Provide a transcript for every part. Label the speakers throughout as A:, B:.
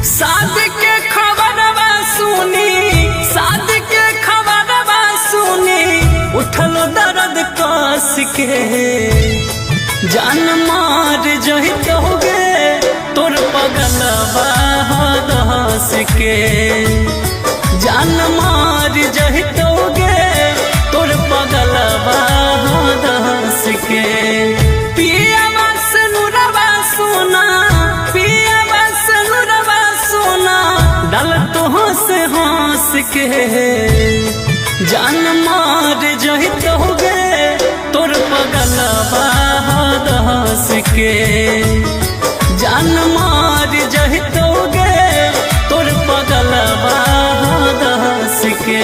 A: शादी के खबरवा सुनी, शादी के खबरवा सुनी, उठल दर्द कस के जान मार जहित होगे तोर पगलवा हंस के, जान मार जहित होगे तोर पगलवा हंस के। पियावा से नुरवा सोना, पियावा से नुरवा सोना, डाल तो हंस के जान मार जहित होगे तोर पगलवा हंस के, जान मार जहित होगे तोर पगलवा हंस के।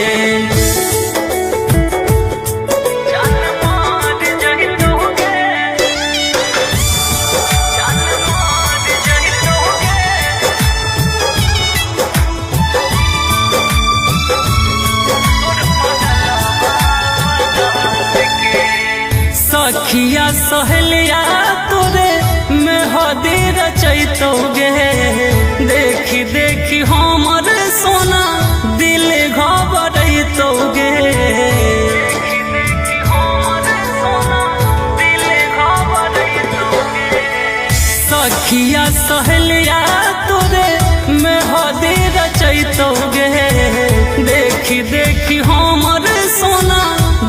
A: सखिया सहेलिया तोरे मेहदी रचैतोगे, देखी देखी हमर सोना दिल घबरैतोगे, सखिया सहेलिया तोरे मेहदी रचैतोगे, देखी देखी हमर सोना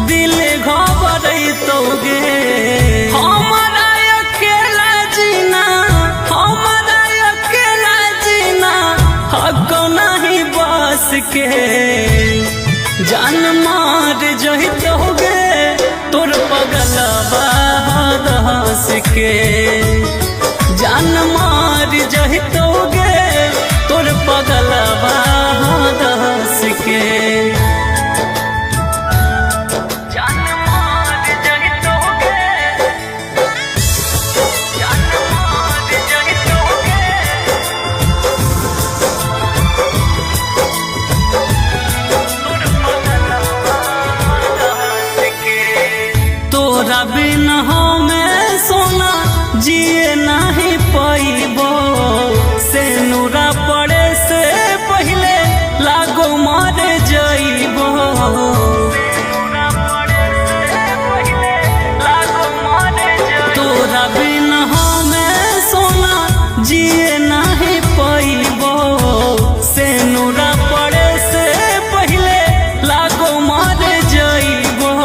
A: दिल घबरैतोगे। हमारा अकेला जीना, हमारा अकेला जीना हक नहीं बस के, जान मार जहित होगे तोर पगलवा हंस के, जान मार जहित होगे तोर पगलवा हंस के। तोरा बिन हमें सोना जिए नहीं पैबो, से नूरा पड़े से पहले लागो मर जइबो, तोरा बिन हमें सोना जिए नहीं पैबो, से नूरा पड़े से पहले लागो मर जइबो।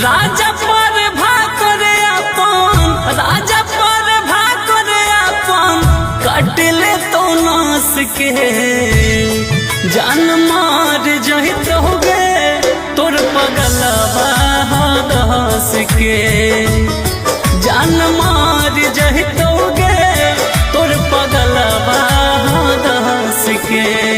A: राजा पर भाकरे अपन, राजा पर भाकरे अपन, कटले तो नास के जान मार जहित होगे तोर पगलवा हंस के, जान मार जहित होगे तोर पगलवा हंस के।